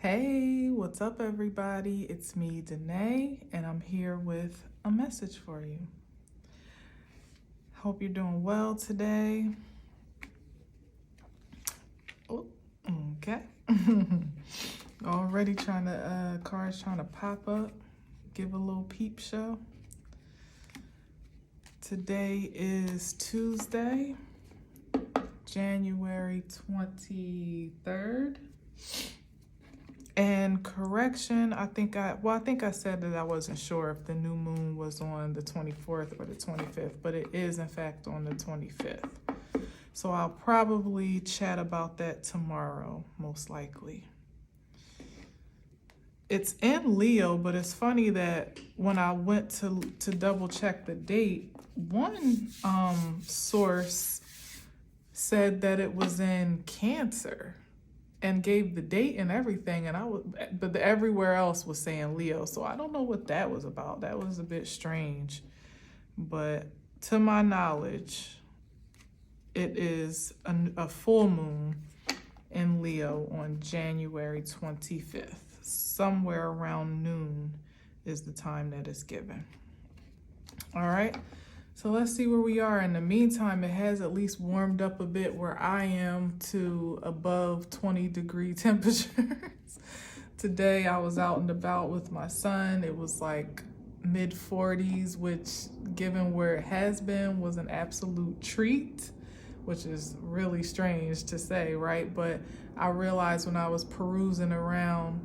Hey, what's up, everybody? It's me, Danae, and I'm here with a message for you. Hope you're doing well today. Oh, okay. Already cars trying to pop up, give a little peep show. Today is Tuesday, January 23rd. And correction, I think I said that I wasn't sure if the new moon was on the 24th or the 25th, but it is in fact on the 25th. So I'll probably chat about that tomorrow, most likely. It's in Leo, but it's funny that when I went to double check the date, one source said that it was in Cancer and gave the date and everything, but everywhere else was saying Leo. So I don't know what that was about. That was a bit strange, but to my knowledge, it is a full moon in Leo on January 25th. Somewhere around noon is the time that is given. All right. So let's see where we are. In the meantime, it has at least warmed up a bit where I am to above 20-degree temperatures. Today I was out and about with my son. It was like mid 40s, which given where it has been was an absolute treat, which is really strange to say, right? But I realized when I was perusing around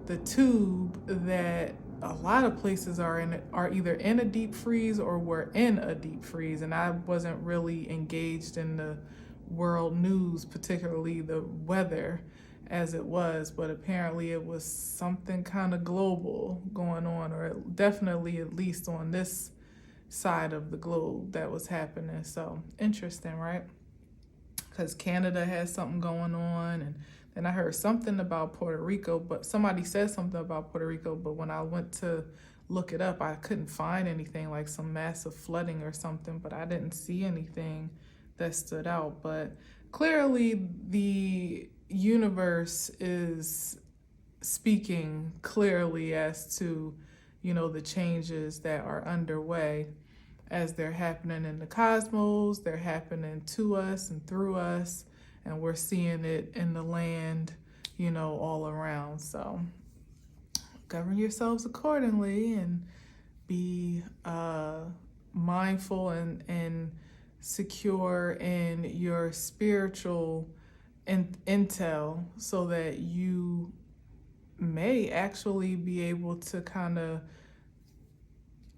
the tube that a lot of places are either in a deep freeze or were in a deep freeze, and I wasn't really engaged in the world news, particularly the weather as it was, but apparently it was something kind of global going on, or definitely at least on this side of the globe that was happening. So interesting, right? Because Canada has something going on, and then I heard something about Puerto Rico, but somebody said something about Puerto Rico, but when I went to look it up, I couldn't find anything, like some massive flooding or something, but I didn't see anything that stood out. But clearly the universe is speaking clearly as to, the changes that are underway as they're happening in the cosmos, they're happening to us and through us, and we're seeing it in the land, all around. So govern yourselves accordingly and be mindful and secure in your spiritual intel so that you may actually be able to kind of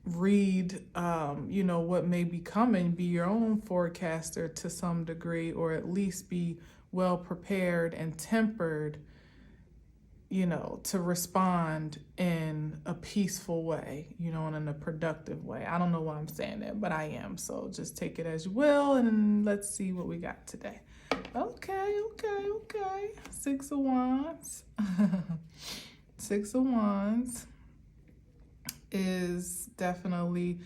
read, what may be coming, be your own forecaster to some degree, or at least be well prepared and tempered, to respond in a peaceful way, and in a productive way. I don't know why I'm saying that, but I am. So just take it as you will, and let's see what we got today. Okay. Six of Wands. Six of Wands is definitely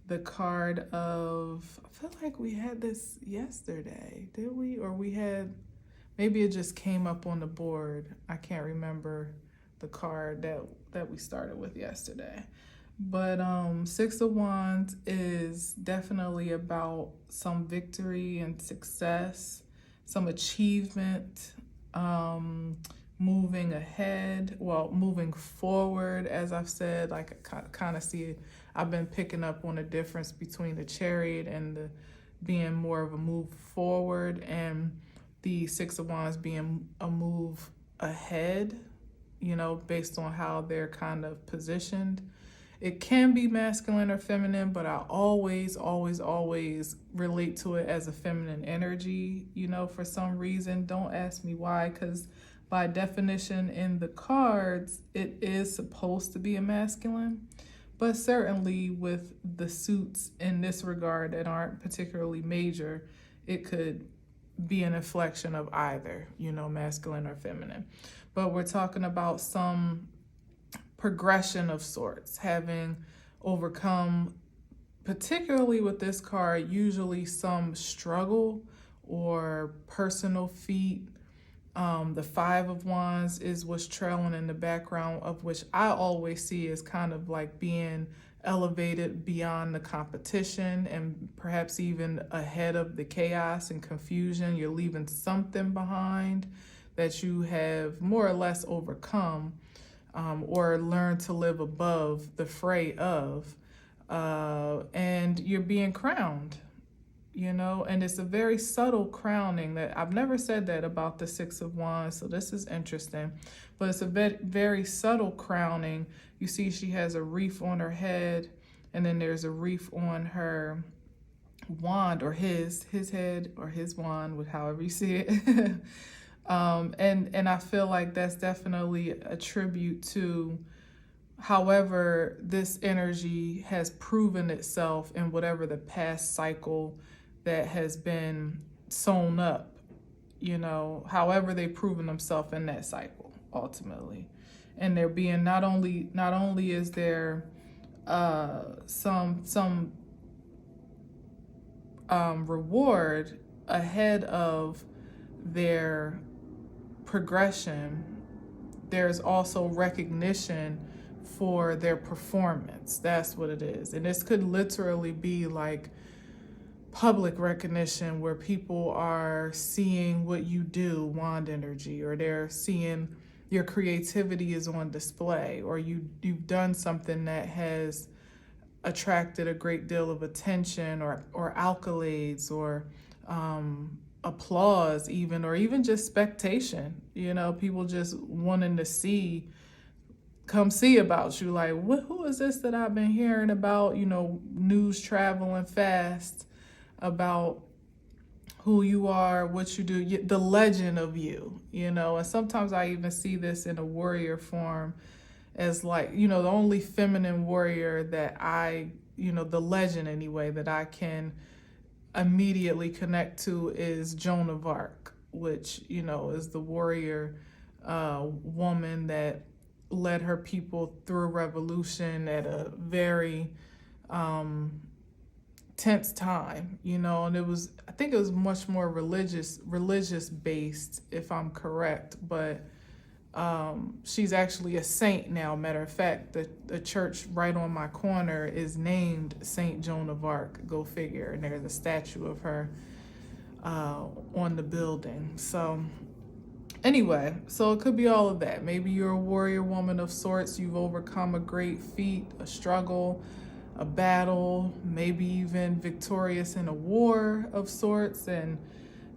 the card of, I feel like we had this yesterday, did we? Or maybe it just came up on the board. I can't remember the card that we started with yesterday. But Six of Wands is definitely about some victory and success, some achievement, moving ahead, moving forward. As I've said, like I kind of see it, I've been picking up on the difference between the Chariot and the being more of a move forward, and the Six of Wands being a move ahead, based on how they're kind of positioned. It can be masculine or feminine, but I always relate to it as a feminine energy, for some reason. Don't ask me why, because by definition in the cards, it is supposed to be a masculine, but certainly with the suits in this regard that aren't particularly major, it could be an inflection of either, masculine or feminine. But we're talking about some progression of sorts, having overcome, particularly with this card, usually some struggle or personal feat, The Five of Wands is what's trailing in the background, of which I always see as kind of like being elevated beyond the competition and perhaps even ahead of the chaos and confusion. You're leaving something behind that you have more or less overcome, or learned to live above the fray of, and you're being crowned. And it's a very subtle crowning. That I've never said that about the Six of Wands, so this is interesting. But it's a very subtle crowning. You see she has a wreath on her head, and then there's a wreath on her wand, or his head, or his wand, with however you see it. And I feel like that's definitely a tribute to however this energy has proven itself in whatever the past cycle that has been sewn up, however they've proven themselves in that cycle ultimately. And they're being not only is there some reward ahead of their progression, there's also recognition for their performance. That's what it is. And this could literally be like public recognition, where people are seeing what you do, wand energy, or they're seeing your creativity is on display, or you've done something that has attracted a great deal of attention, or accolades, or applause even, or even just spectation. People just wanting to come see about you. Like, who is this that I've been hearing about? News traveling fast about who you are, what you do, the legend of you, and sometimes I even see this in a warrior form as like, the only feminine warrior that the legend anyway, that I can immediately connect to is Joan of Arc, which, is the warrior woman that led her people through a revolution at a very tense time, and I think it was much more religious based, if I'm correct, but she's actually a saint now. Matter of fact, the church right on my corner is named Saint Joan of Arc. Go figure. And there's a statue of her on the building. So anyway, so it could be all of that. Maybe you're a warrior woman of sorts. You've overcome a great feat, a struggle, a battle, maybe even victorious in a war of sorts, and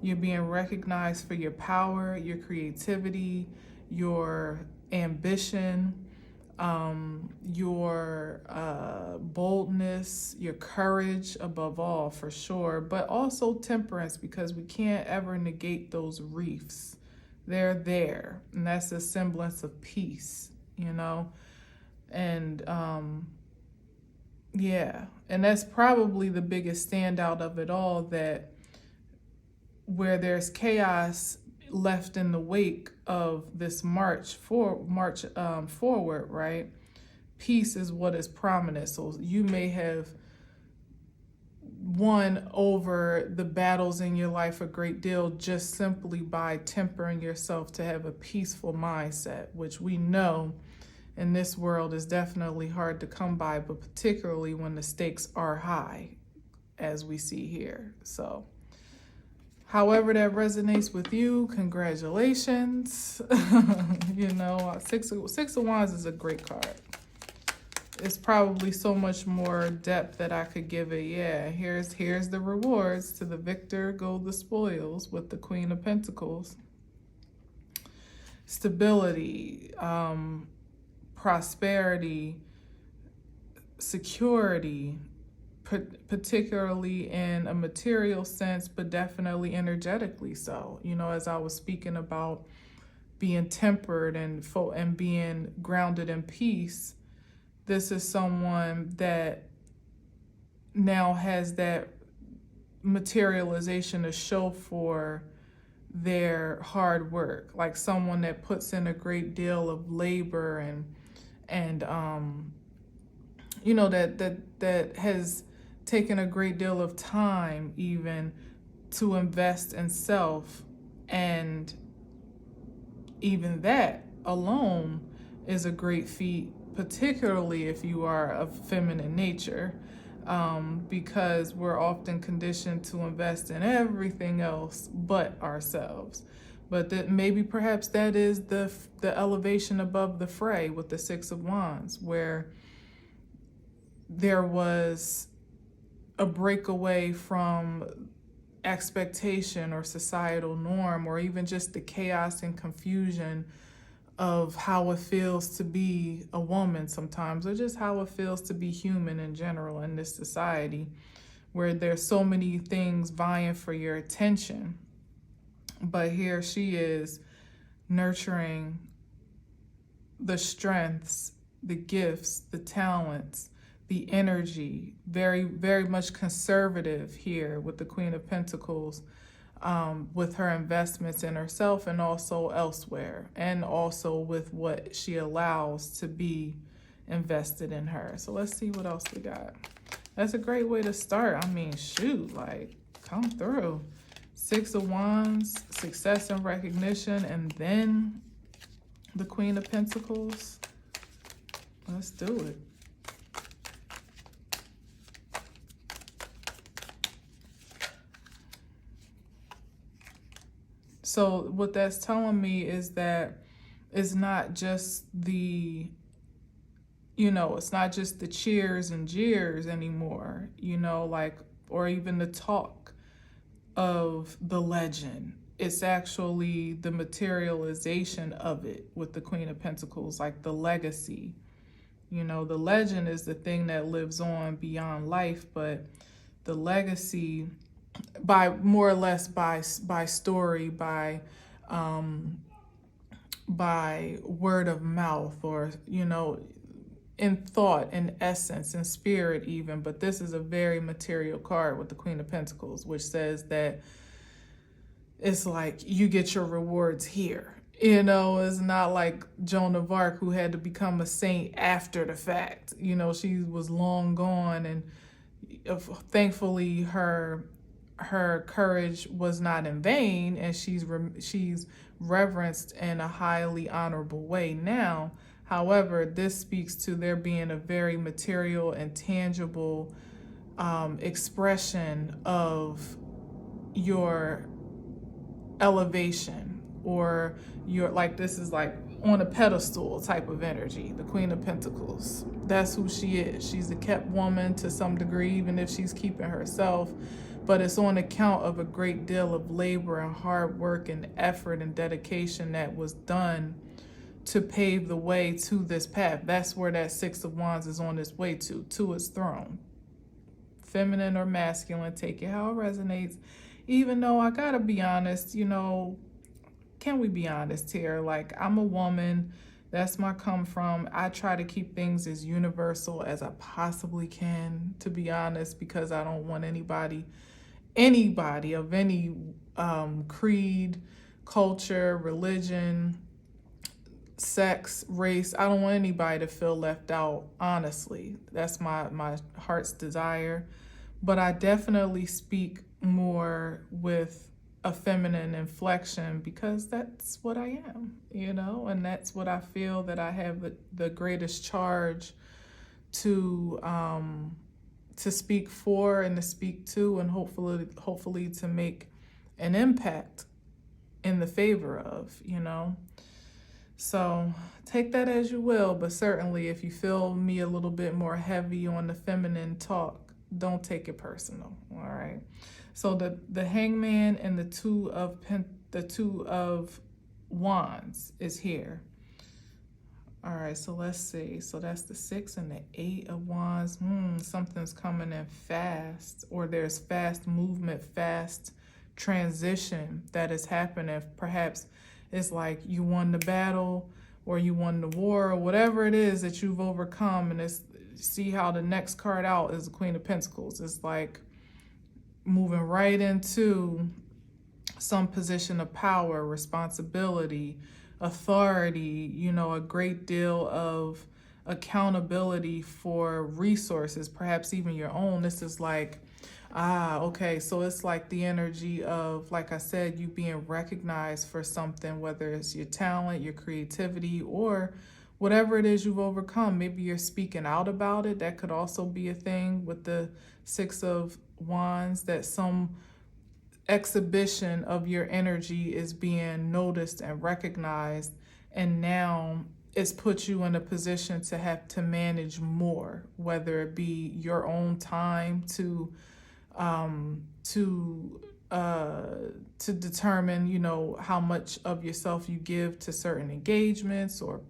you're being recognized for your power, your creativity, your ambition, your boldness, your courage above all, for sure, but also temperance, because we can't ever negate those reefs. They're there, and that's a semblance of peace, and yeah, and that's probably the biggest standout of it all, that where there's chaos left in the wake of this march forward, right? Peace is what is prominent. So you may have won over the battles in your life a great deal just simply by tempering yourself to have a peaceful mindset, which we know in this world is definitely hard to come by, but particularly when the stakes are high, as we see here. So however that resonates with you, congratulations. Six of Wands is a great card. It's probably so much more depth that I could give it. Yeah, here's the rewards. To the victor go the spoils, with the Queen of Pentacles. Stability, prosperity, security, particularly in a material sense, but definitely energetically so. As I was speaking about being tempered and being grounded in peace, this is someone that now has that materialization to show for their hard work, like someone that puts in a great deal of labor and that has taken a great deal of time even to invest in self and even that alone is a great feat, particularly if you are of feminine nature, because we're often conditioned to invest in everything else but ourselves. But that maybe perhaps that is the elevation above the fray with the Six of Wands, where there was a breakaway from expectation or societal norm, or even just the chaos and confusion of how it feels to be a woman sometimes, or just how it feels to be human in general in this society, where there's so many things vying for your attention. But here she is nurturing the strengths, the gifts, the talents, the energy, very, very much conservative here with the Queen of Pentacles, with her investments in herself and also elsewhere, and also with what she allows to be invested in her. So let's see what else we got. That's a great way to start. I mean, shoot, like, come through. Six of Wands, success and recognition, and then the Queen of Pentacles. Let's do it. So what that's telling me is that it's not just the, it's not just the cheers and jeers anymore, like, or even the talk of the legend. It's actually the materialization of it with the Queen of Pentacles, like the legacy. The legend is the thing that lives on beyond life, but the legacy, by more or less by story, by word of mouth, or in thought, in essence, in spirit even. But this is a very material card with the Queen of Pentacles, which says that it's like you get your rewards here. It's not like Joan of Arc, who had to become a saint after the fact. She was long gone, and thankfully her courage was not in vain, and she's reverenced in a highly honorable way now. However, this speaks to there being a very material and tangible expression of your elevation, or your, like, this is like on a pedestal type of energy. The Queen of Pentacles, that's who she is. She's a kept woman to some degree, even if she's keeping herself, but it's on account of a great deal of labor and hard work and effort and dedication that was done to pave the way to this path. That's where that Six of Wands is on its way to its throne. Feminine or masculine, take it how it resonates. Even though I gotta be honest, can we be honest here? Like, I'm a woman, that's my come from. I try to keep things as universal as I possibly can, to be honest, because I don't want anybody of any creed, culture, religion, sex, race. I don't want anybody to feel left out, honestly. That's my heart's desire. But I definitely speak more with a feminine inflection, because that's what I am, and that's what I feel that I have the greatest charge to speak for and to speak to, and hopefully to make an impact in the favor of, So take that as you will, but certainly if you feel me a little bit more heavy on the feminine talk, don't take it personal, all right? So the Hangman and the Two of Wands is here. All right, so let's see. So that's the Six and the Eight of Wands. Something's coming in fast, or there's fast movement, fast transition that is happening. Perhaps it's like you won the battle, or you won the war, or whatever it is that you've overcome. And see how the next card out is the Queen of Pentacles. It's like moving right into some position of power, responsibility, authority, a great deal of accountability for resources, perhaps even your own. This is like Ah, okay. So it's like the energy of, like I said, you being recognized for something, whether it's your talent, your creativity, or whatever it is you've overcome. Maybe you're speaking out about it. That could also be a thing with the Six of Wands, that some exhibition of your energy is being noticed and recognized, and now it's put you in a position to have to manage more, whether it be your own time um, to uh, to determine, how much of yourself you give to certain engagements or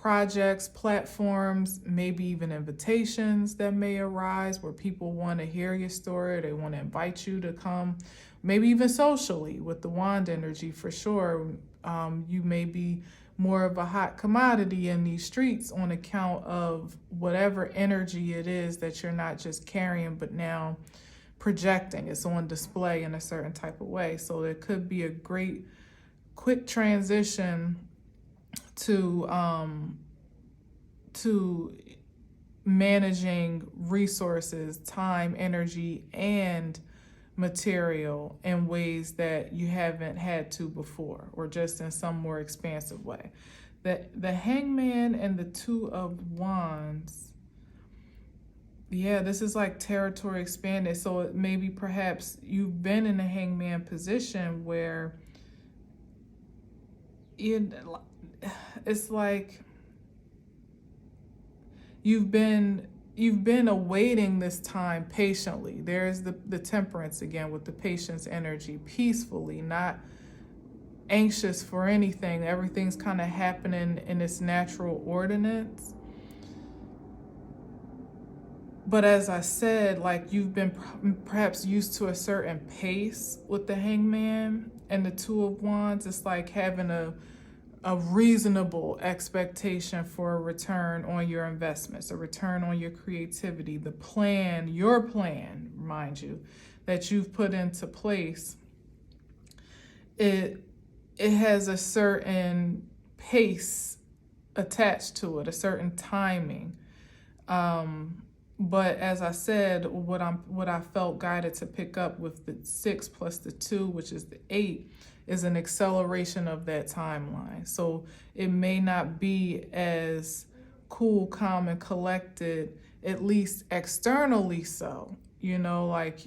projects, platforms, maybe even invitations that may arise where people want to hear your story, or they want to invite you to come, maybe even socially with the wand energy for sure. You may be more of a hot commodity in these streets on account of whatever energy it is that you're not just carrying, but now projecting. It's on display in a certain type of way. So it could be a great quick transition to managing resources, time, energy, and material in ways that you haven't had to before, or just in some more expansive way. The Hangman and the Two of Wands, yeah, this is like territory expanded. So it maybe perhaps you've been in a hangman position where it's like you've been awaiting this time patiently. There's the temperance again, with the patience energy, peacefully, not anxious for anything. Everything's kind of happening in its natural ordinance. But as I said, like, you've been perhaps used to a certain pace with the Hangman and the Two of Wands. It's like having a reasonable expectation for a return on your investments, a return on your creativity, the plan, your plan, mind you, that you've put into place. It has a certain pace attached to it, a certain timing. But as I said, what I felt guided to pick up with the 6 plus the 2, which is the 8, is an acceleration of that timeline. So it may not be as cool, calm, and collected, at least externally so. Like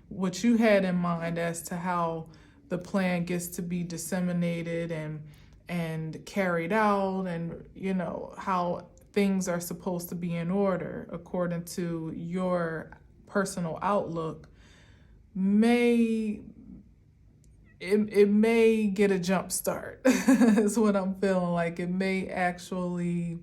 what you had in mind as to how the plan gets to be disseminated and carried out, and how things are supposed to be in order according to your personal outlook, it may get a jump start. Is what I'm feeling like. It may actually,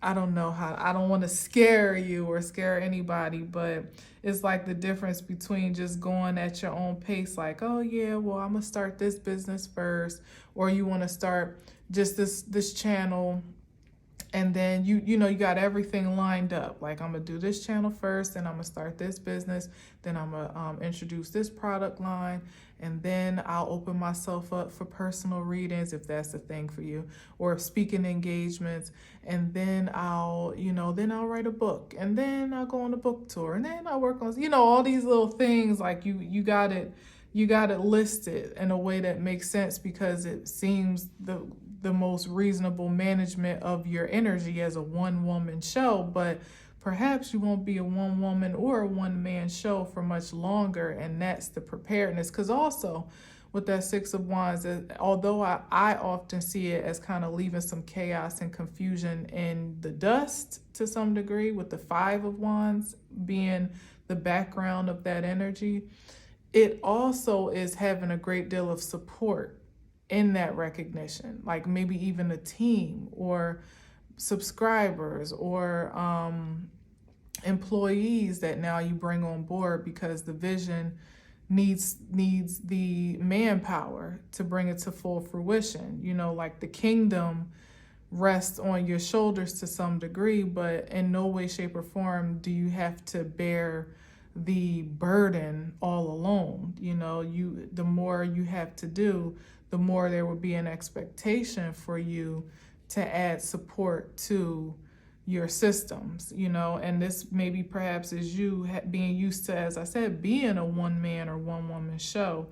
I don't know how, I don't want to scare you or scare anybody, but it's like the difference between just going at your own pace, like, oh yeah, well, I'm gonna start this business first, or you want to start just this channel, and then you got everything lined up. Like, I'm gonna do this channel first, and I'm gonna start this business, then I'm gonna introduce this product line, and then I'll open myself up for personal readings if that's the thing for you, or speaking engagements, and then I'll write a book, and then I'll go on a book tour, and then I'll work on all these little things. Like, you got it listed in a way that makes sense, because it seems the most reasonable management of your energy as a one-woman show. But perhaps you won't be a one-woman or a one-man show for much longer, and that's the preparedness. Because also with that 6 of Wands, although I often see it as kind of leaving some chaos and confusion in the dust to some degree, with the 5 of Wands being the background of that energy, it also is having a great deal of support in that recognition, like maybe even a team or subscribers or employees that now you bring on board, because the vision needs the manpower to bring it to full fruition. Like the kingdom rests on your shoulders to some degree, but in no way, shape, or form do you have to bear the burden all alone. The more you have to do, the more there will be an expectation for you to add support to your systems, and this maybe perhaps is you being used to, as I said, being a one man or one woman show,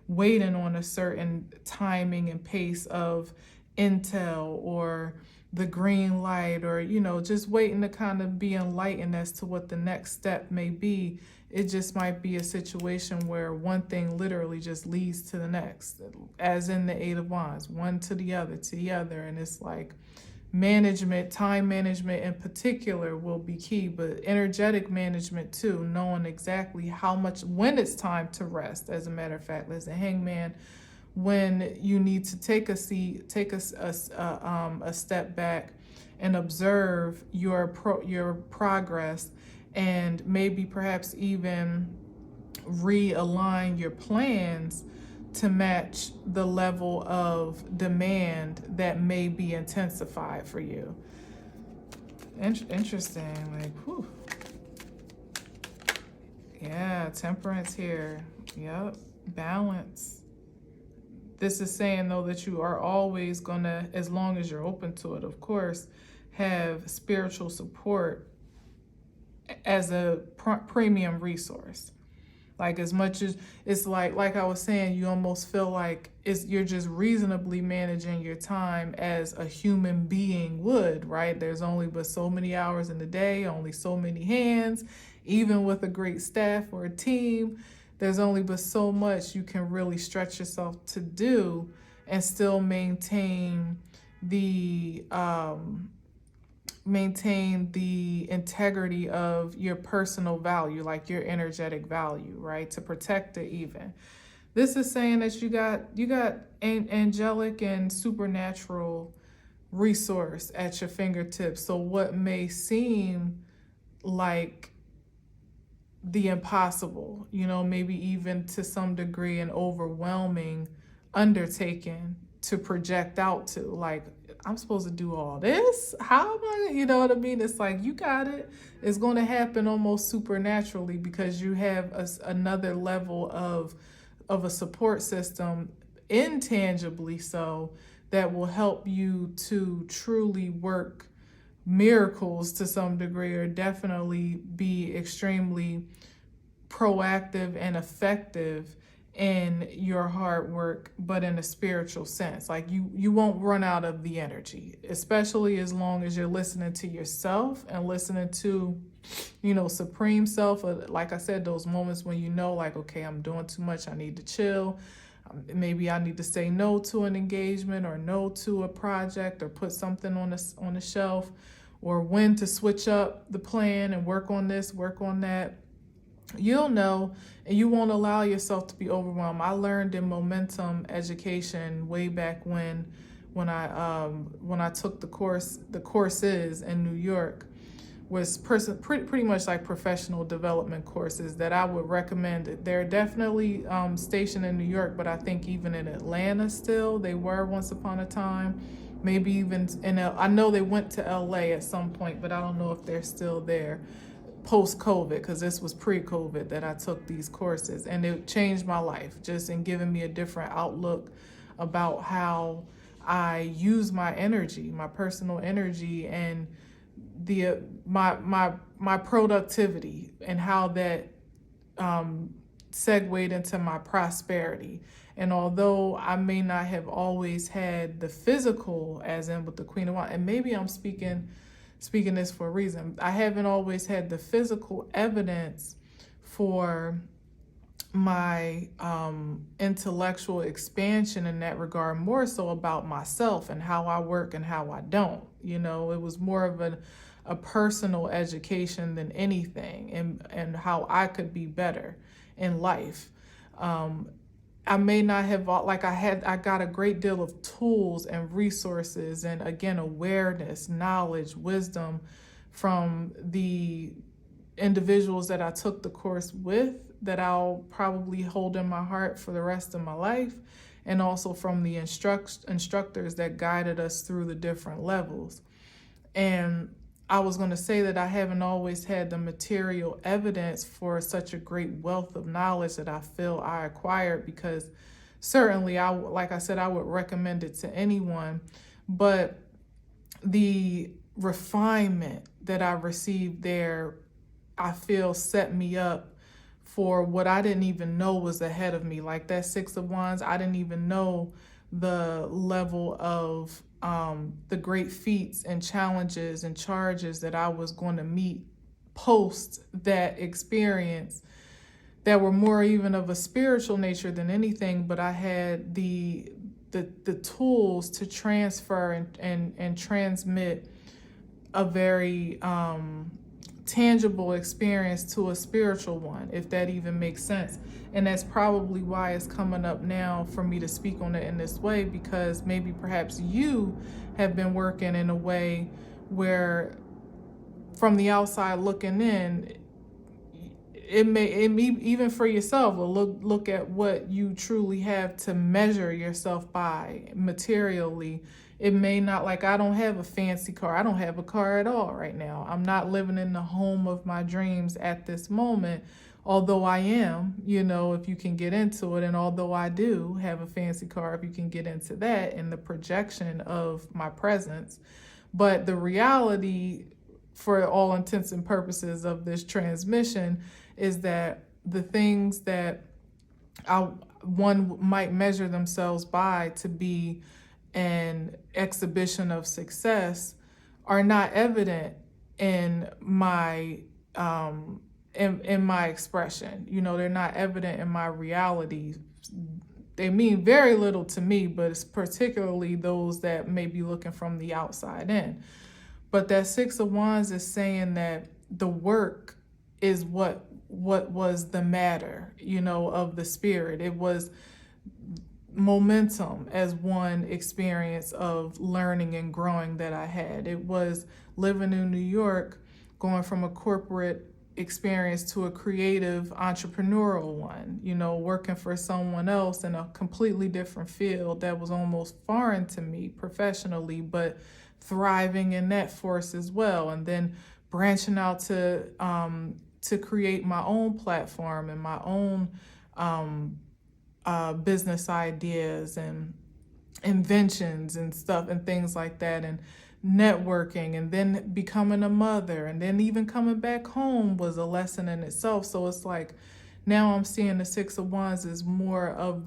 waiting on a certain timing and pace of intel or the green light, or just waiting to kind of be enlightened as to what the next step may be. It just might be a situation where one thing literally just leads to the next, as in the Eight of Wands, one to the other, and it's like management, time management in particular will be key, but energetic management too, knowing exactly how much, when it's time to rest. As a matter of fact, as a hangman, when you need to take a seat, take a step back and observe your progress, and maybe perhaps even realign your plans to match the level of demand that may be intensified for you. Interesting, like, whew. Yeah, temperance here. Yep, balance. This is saying, though, that you are always gonna, as long as you're open to it, of course, have spiritual support as a premium resource. Like, as much as it's like I was saying, you almost feel like you're just reasonably managing your time as a human being would, right? There's only but so many hours in the day, only so many hands. Even with a great staff or a team, there's only but so much you can really stretch yourself to do and still maintain the integrity of your personal value, like your energetic value, right? To protect it even. This is saying that you got angelic and supernatural resource at your fingertips. So what may seem like the impossible, maybe even to some degree an overwhelming undertaking to project out to, like, I'm supposed to do all this? How am I, what I mean? It's like, you got it. It's going to happen almost supernaturally because you have another level of a support system, intangibly so, that will help you to truly work miracles to some degree, or definitely be extremely proactive and effective in your hard work, but in a spiritual sense. Like, you won't run out of the energy, especially as long as you're listening to yourself and listening to, supreme self. Like I said, those moments when like, okay, I'm doing too much, I need to chill. Maybe I need to say no to an engagement, or no to a project, or put something on the shelf, or when to switch up the plan and work on this, work on that. You'll know, and you won't allow yourself to be overwhelmed. I learned in momentum education way back when I took the courses in New York, was pretty much like professional development courses that I would recommend. They're definitely stationed in New York, but I think even in Atlanta still, they were once upon a time. Maybe even I know they went to LA at some point, but I don't know if they're still there post-COVID, because this was pre-COVID that I took these courses, and it changed my life just in giving me a different outlook about how I use my energy, my personal energy, and my productivity, and how that segued into my prosperity. And although I may not have always had the physical, as in with the Queen of Wands, and maybe I'm speaking this for a reason, I haven't always had the physical evidence for my intellectual expansion in that regard, more so about myself and how I work and how I don't. It was more of a personal education than anything, and how I could be better in life. I may not have, I got a great deal of tools and resources, and again, awareness, knowledge, wisdom from the individuals that I took the course with, that I'll probably hold in my heart for the rest of my life, and also from the instructors that guided us through the different levels. And I was going to say that I haven't always had the material evidence for such a great wealth of knowledge that I feel I acquired, because certainly, like I said, I would recommend it to anyone. But the refinement that I received there, I feel set me up for what I didn't even know was ahead of me. Like that Six of Wands, I didn't even know the level of the great feats and challenges and charges that I was going to meet post that experience, that were more even of a spiritual nature than anything. But I had the tools to transfer and transmit a very tangible experience to a spiritual one, if that even makes sense. And that's probably why it's coming up now for me to speak on it in this way, because maybe perhaps you have been working in a way where from the outside looking in, it may even for yourself, look at what you truly have to measure yourself by materially. It may not, like, I don't have a fancy car. I don't have a car at all right now. I'm not living in the home of my dreams at this moment, although I am, if you can get into it. And although I do have a fancy car, if you can get into that and the projection of my presence. But the reality, for all intents and purposes of this transmission, is that the things that one might measure themselves by to be an exhibition of success are not evident in my in my expression. They're not evident in my reality. They mean very little to me, but it's particularly those that may be looking from the outside in. But that Six of Wands is saying that the work is what was the matter, of the spirit. It was momentum as one experience of learning and growing that I had. It was living in New York, going from a corporate experience to a creative entrepreneurial one, working for someone else in a completely different field that was almost foreign to me professionally, but thriving in that force as well. And then branching out to create my own platform and my own business ideas and inventions and stuff and things like that, and networking, and then becoming a mother, and then even coming back home was a lesson in itself. So it's like now I'm seeing the Six of Wands as more of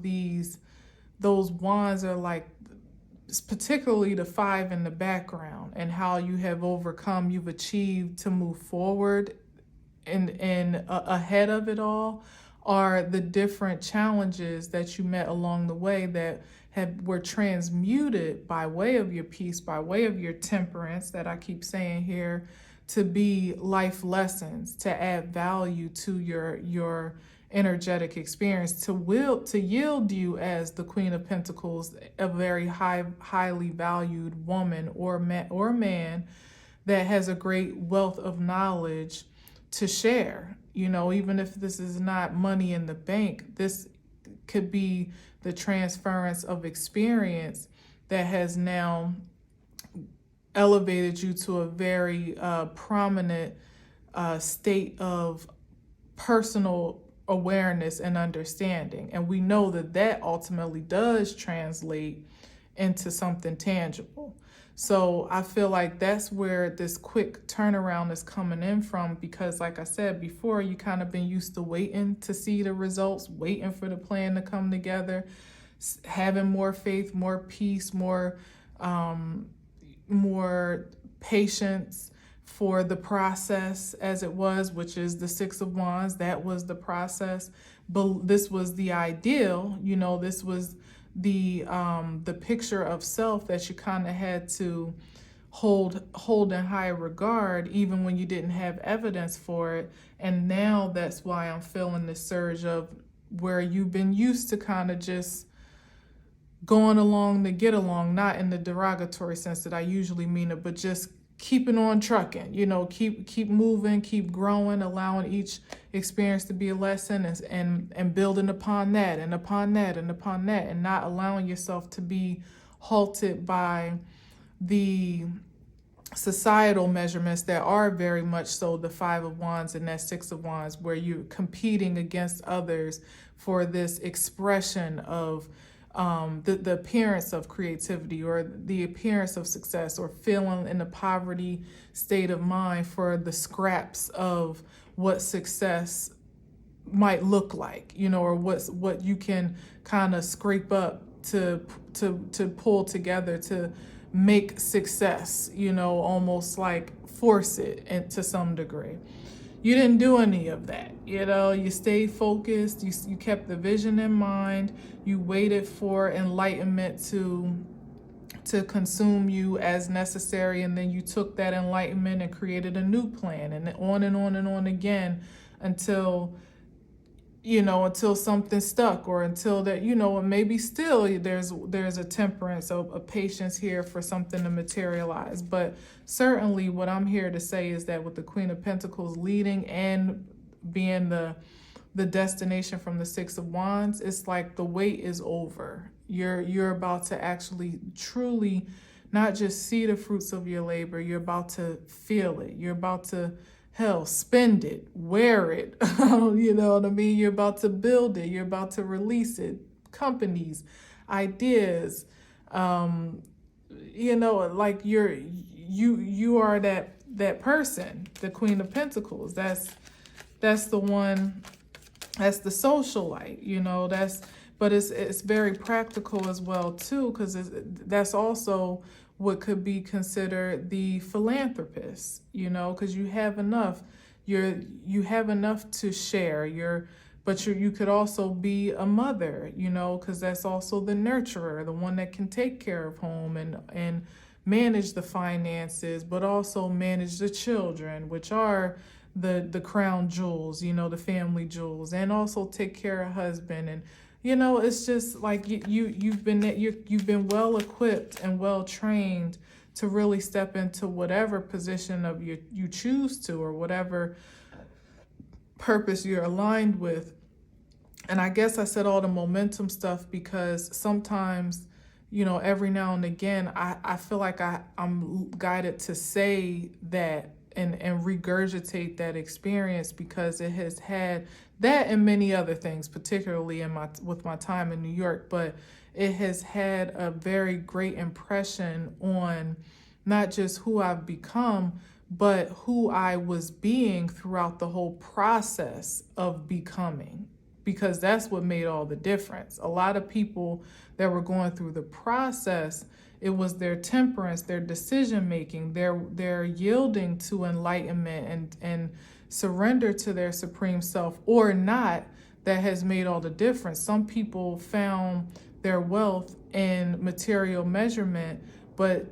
those wands are like, particularly the five in the background, and how you have overcome, you've achieved to move forward and ahead of it all, are the different challenges that you met along the way that were transmuted by way of your peace, by way of your temperance that I keep saying here, to be life lessons, to add value to your energetic experience, to yield you as the Queen of Pentacles, a very highly valued woman or man that has a great wealth of knowledge to share. Even if this is not money in the bank, this could be the transference of experience that has now elevated you to a very prominent state of personal awareness and understanding. And we know that ultimately does translate into something tangible. So I feel like that's where this quick turnaround is coming in from, because like I said before, you kind of been used to waiting to see the results, waiting for the plan to come together, having more faith, more peace, more patience for the process as it was, which is the Six of Wands. That was the process. But this was the ideal, this was the picture of self that you kind of had to hold in high regard, even when you didn't have evidence for it. And now that's why I'm feeling this surge of where you've been used to kind of just going along to get along, not in the derogatory sense that I usually mean it, but just keeping on trucking, keep moving, keep growing, allowing each experience to be a lesson, and building upon that and upon that and upon that, and not allowing yourself to be halted by the societal measurements that are very much so the Five of Wands and that Six of Wands, where you're competing against others for this expression of the appearance of creativity or the appearance of success, or feeling in a poverty state of mind for the scraps of what success might look like, or what you can kind of scrape up to pull together to make success, almost like force it and to some degree. You didn't do any of that. You stayed focused. You kept the vision in mind. You waited for enlightenment to consume you as necessary, and then you took that enlightenment and created a new plan, and on and on and on again until something stuck, or until that, and maybe still there's a temperance, a patience here for something to materialize. But certainly what I'm here to say is that with the Queen of Pentacles leading and being the destination from the Six of Wands, it's like the wait is over. You're about to actually truly not just see the fruits of your labor, you're about to feel it. You're about to spend it, wear it, you know what I mean? You're about to build it. You're about to release it. Companies, ideas, like you are that person, the Queen of Pentacles. That's the one, that's the socialite, but it's very practical as well too, because that's also what could be considered the philanthropist, because you have enough. You have enough to share. But you could also be a mother, because that's also the nurturer, the one that can take care of home and manage the finances, but also manage the children, which are the crown jewels, the family jewels, and also take care of husband. And it's just like you've been well equipped and well trained to really step into whatever position of you choose to, or whatever purpose you're aligned with. And I guess I said all the momentum stuff because sometimes, every now and again, I feel like I'm guided to say that and regurgitate that experience, because it has had that and many other things, particularly with my time in New York, but it has had a very great impression on not just who I've become, but who I was being throughout the whole process of becoming, because that's what made all the difference. A lot of people that were going through the process, it was their temperance, their decision making, their yielding to enlightenment and surrender to their supreme self or not, that has made all the difference. Some people found their wealth in material measurement, but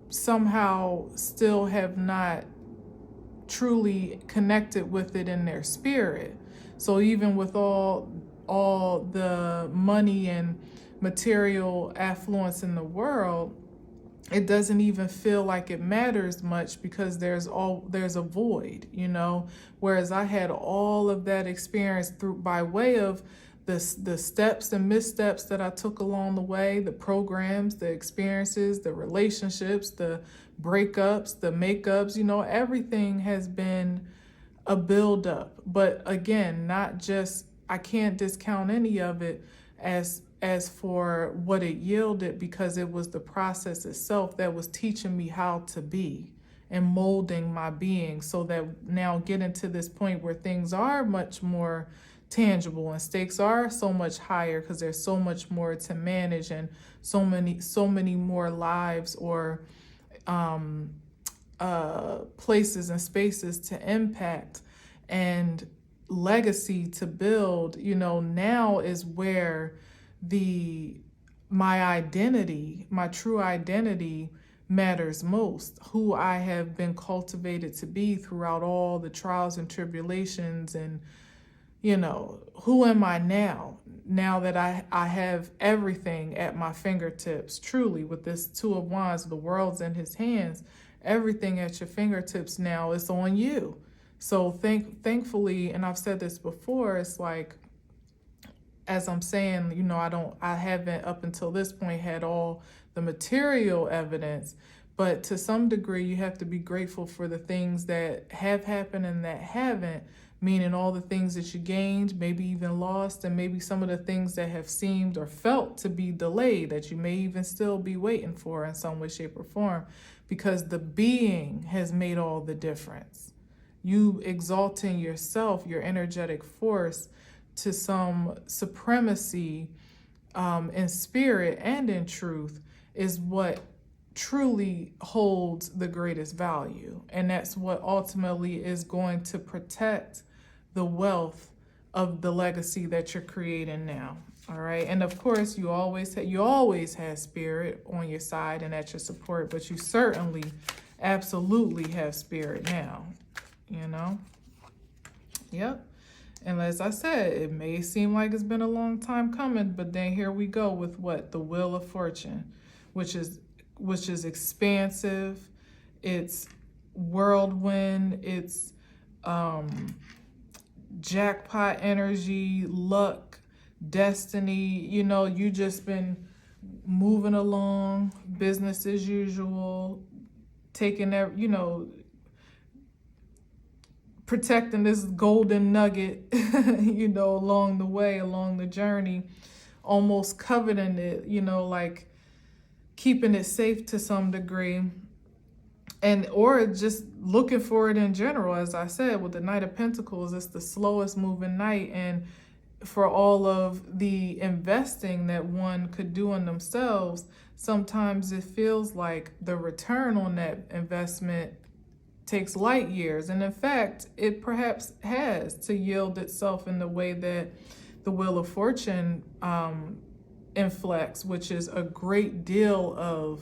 somehow still have not truly connected with it in their spirit. So even with all the money and material affluence in the world, it doesn't even feel like it matters much, because there's a void, whereas I had all of that experience by way of the steps and missteps that I took along the way, the programs, the experiences, the relationships, the breakups, the makeups, everything has been a buildup. But again, I can't discount any of it as for what it yielded, because it was the process itself that was teaching me how to be and molding my being, so that now getting to this point where things are much more tangible and stakes are so much higher, because there's so much more to manage and so many more lives or places and spaces to impact and legacy to build. Now is where my identity, my true identity, matters most. Who I have been cultivated to be throughout all the trials and tribulations, and who am I now that I have everything at my fingertips, truly, with this Two of Wands, the world's in his hands, everything at your fingertips now is on you. So thankfully, and I've said this before, it's like, as I'm saying, I haven't up until this point had all the material evidence, but to some degree you have to be grateful for the things that have happened and that haven't, meaning all the things that you gained, maybe even lost, and maybe some of the things that have seemed or felt to be delayed that you may even still be waiting for in some way, shape, or form, because the being has made all the difference. You exalting yourself, your energetic force, to some supremacy in spirit and in truth is what truly holds the greatest value. And that's what ultimately is going to protect the wealth of the legacy that you're creating now. All right. And of course, you always have spirit on your side and at your support, but you certainly, absolutely have spirit now, you know? Yep. And as I said, it may seem like it's been a long time coming, but then here we go with what? The Wheel of Fortune, which is expansive, it's whirlwind, it's jackpot energy, luck, destiny. You know, you just been moving along, business as usual, taking that, you know, protecting this golden nugget, you know, along the way, along the journey, almost coveting it, you know, like keeping it safe to some degree, and or just looking for it in general. As I said, with the Knight of Pentacles, it's the slowest moving knight, and for all of the investing that one could do in themselves, sometimes it feels like the return on that investment takes light years. And in fact, it perhaps has to yield itself in the way that the Wheel of Fortune inflects, which is a great deal of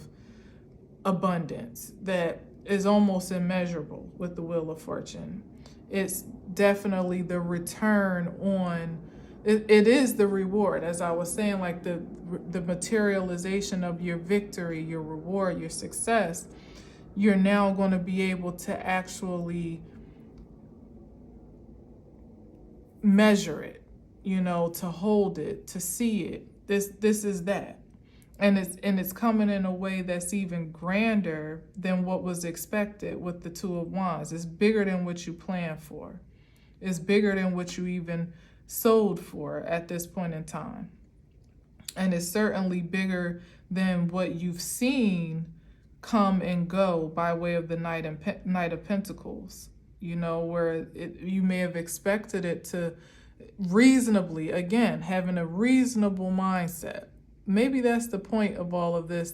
abundance that is almost immeasurable with the Wheel of Fortune. It's definitely the return on, it is the reward, as I was saying, like the materialization of your victory, your reward, your success. You're now going to be able to actually measure it, you know, to hold it, to see it. This is that. And it's coming in a way that's even grander than what was expected with the Two of Wands. It's bigger than what you planned for. It's bigger than what you even sold for at this point in time. And it's certainly bigger than what you've seen come and go by way of the Knight of Pentacles, you know, where you may have expected it to reasonably, again, having a reasonable mindset. Maybe that's the point of all of this,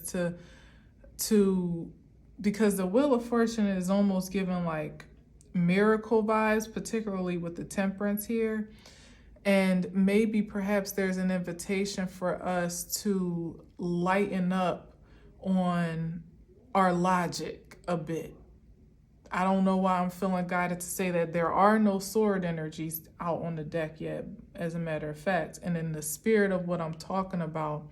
to because the Wheel of Fortune is almost given like miracle vibes, particularly with the Temperance here. And maybe perhaps there's an invitation for us to lighten up on our logic a bit. I don't know why I'm feeling guided to say that. There are no sword energies out on the deck yet, as a matter of fact. And in the spirit of what I'm talking about,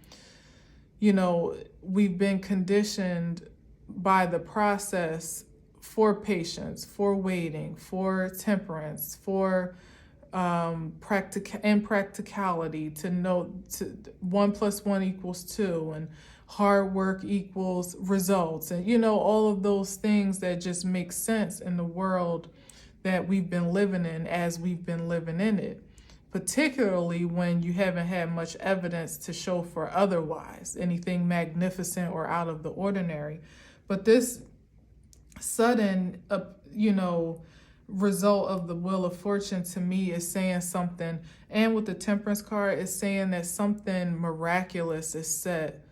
you know, we've been conditioned by the process for patience, for waiting, for temperance, for practicality, to know 1 + 1 = 2, and hard work equals results, and you know, all of those things that just make sense in the world that we've been living in as we've been living in it, particularly when you haven't had much evidence to show for otherwise, anything magnificent or out of the ordinary. But this sudden you know, result of the Wheel of Fortune to me is saying something, and with the Temperance card, it's saying that something miraculous is set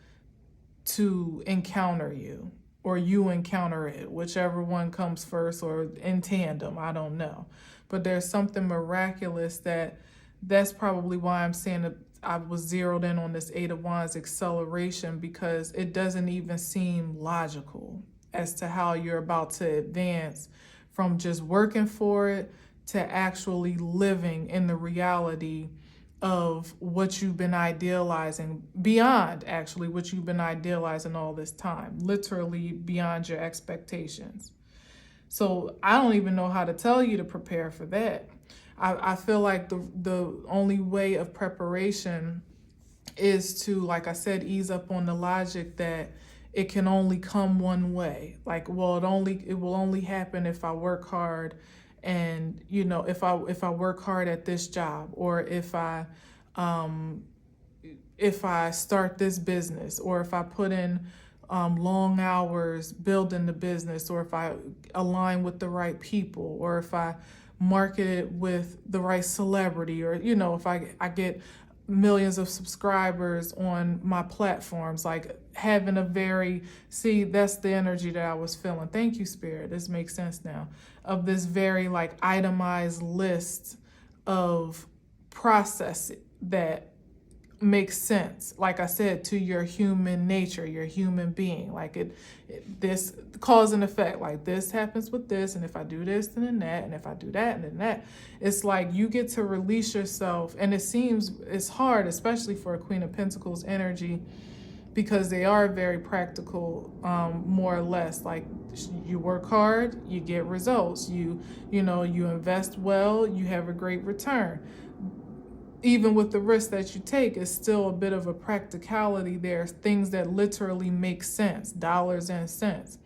to encounter you, or you encounter it, whichever one comes first, or in tandem, I don't know. But there's something miraculous that's probably why I'm saying that I was zeroed in on this 8 of Wands acceleration, because it doesn't even seem logical as to how you're about to advance from just working for it to actually living in the reality of what you've been idealizing, beyond actually what you've been idealizing all this time, literally beyond your expectations. So I don't even know how to tell you to prepare for that. I feel like the only way of preparation is to, like I said, ease up on the logic that it can only come one way. Like, well, it will only happen if I work hard And, you know, if I work hard at this job, or um, if I start this business, or if I put in long hours building the business, or if I align with the right people, or if I market it with the right celebrity, or, you know, if I get millions of subscribers on my platforms, like having a very, see, that's the energy that I was feeling. Thank you, Spirit. This makes sense now. Of this very like itemized list of process that makes sense, like I said, to your human nature, your human being. Like this cause and effect, like this happens with this, and if I do this then that, and if I do that and then that. It's like you get to release yourself, and it seems it's hard, especially for a Queen of Pentacles energy, because they are very practical, more or less. Like you work hard, you get results. You know, you invest well, you have a great return. Even with the risk that you take, it's still a bit of a practicality there. Things that literally make sense, dollars and cents.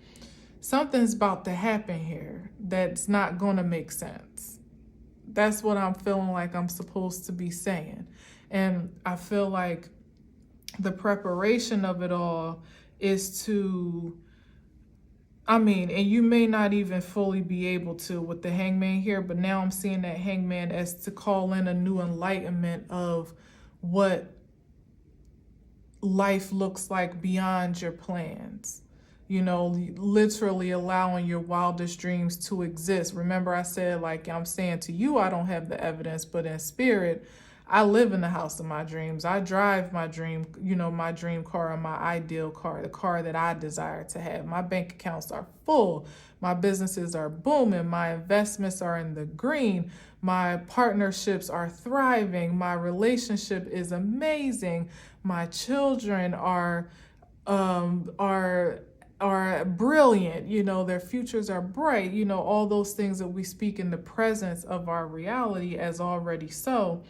Something's about to happen here that's not going to make sense. That's what I'm feeling like I'm supposed to be saying. And I feel like the preparation of it all is to, I mean, and you may not even fully be able to with the Hangman here, but now I'm seeing that Hangman as to call in a new enlightenment of what life looks like beyond your plans. You know, literally allowing your wildest dreams to exist. Remember I said, like I'm saying to you, I don't have the evidence, but in spirit, I live in the house of my dreams. I drive my dream, you know, my dream car, or my ideal car, the car that I desire to have. My bank accounts are full. My businesses are booming. My investments are in the green. My partnerships are thriving. My relationship is amazing. My children are brilliant, you know, their futures are bright, you know, all those things that we speak in the presence of our reality as already so.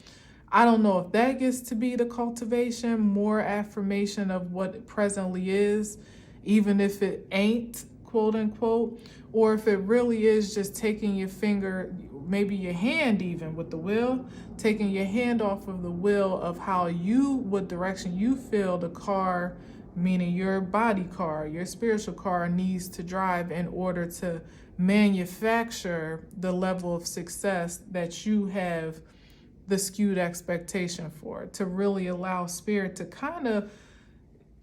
I don't know if that gets to be the cultivation, more affirmation of what it presently is, even if it ain't, quote unquote, or if it really is just taking your finger, maybe your hand even with the wheel, taking your hand off of the wheel of how you, what direction you feel the car, meaning your body car, your spiritual car, needs to drive in order to manufacture the level of success that you have the skewed expectation for, to really allow spirit to kind of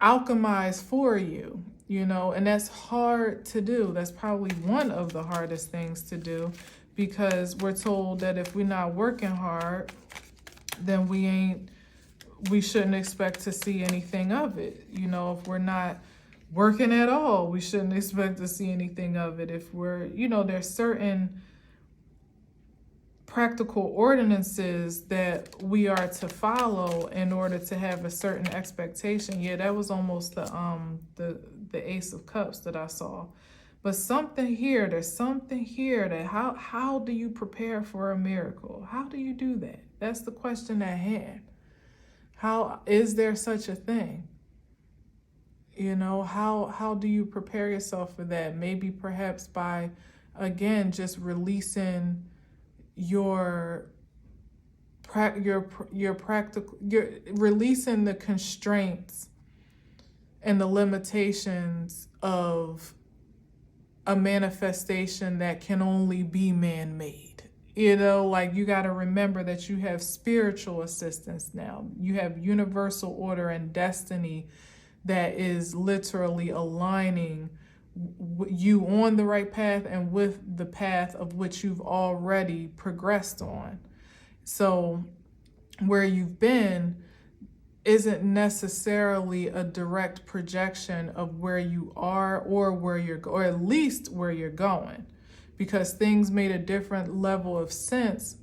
alchemize for you, you know, and that's hard to do. That's probably one of the hardest things to do, because we're told that if we're not working hard, then we shouldn't expect to see anything of it. You know, if we're not working at all, we shouldn't expect to see anything of it. If we're, you know, there's certain practical ordinances that we are to follow in order to have a certain expectation. Yeah, that was almost the Ace of Cups that I saw. But something here, there's something here that how do you prepare for a miracle? How do you do that? That's the question at hand. How is there such a thing? You know, how do you prepare yourself for that? Maybe perhaps by, again, just releasing your practical, you're releasing the constraints and the limitations of a manifestation that can only be man-made. You know, like you got to remember that you have spiritual assistance now. You have universal order and destiny that is literally aligning you on the right path and with the path of which you've already progressed on. So where you've been isn't necessarily a direct projection of where you are or where you're, or at least where you're going, because things made a different level of sense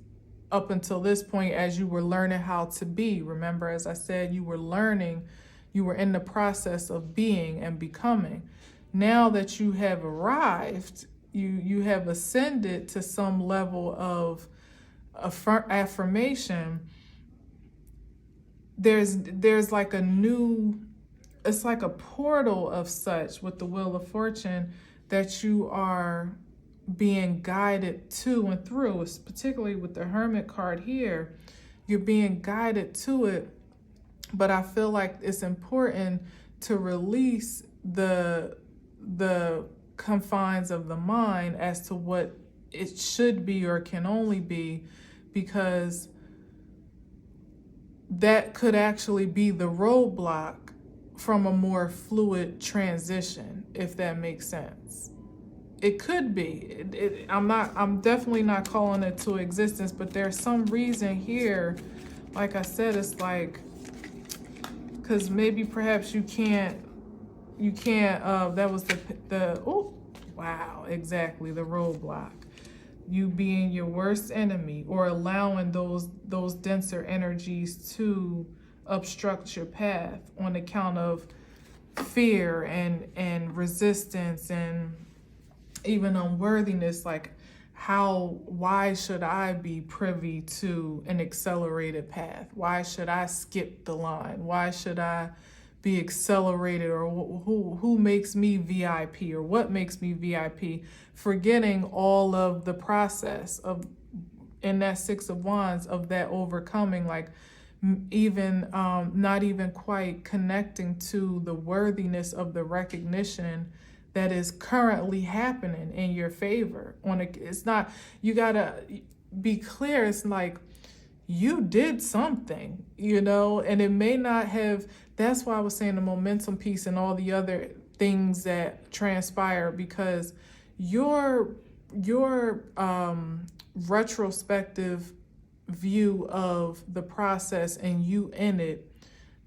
up until this point as you were learning how to be. Remember, as I said, you were learning, you were in the process of being and becoming. Now that you have arrived, you have ascended to some level of affirmation. There's like a new, it's like a portal of such with the Wheel of Fortune that you are being guided to and through, particularly with the Hermit card here, you're being guided to it. But I feel like it's important to release the confines of the mind as to what it should be or can only be, because that could actually be the roadblock from a more fluid transition, if that makes sense. It could be. I'm definitely not calling it to existence, but there's some reason here. Like I said, it's like, because maybe perhaps you can't, that was oh, wow, exactly, the roadblock. You being your worst enemy, or allowing those denser energies to obstruct your path on account of fear and resistance and even unworthiness. Like, why should I be privy to an accelerated path? Why should I skip the line? Why should I be accelerated? Or who makes me VIP, or what makes me VIP? Forgetting all of the process of, in that Six of Wands, of that overcoming, like even not even quite connecting to the worthiness of the recognition that is currently happening in your favor. It's not, you gotta be clear. It's like, you did something, and it may not have. That's why I was saying the momentum piece and all the other things that transpire, because your retrospective view of the process and you in it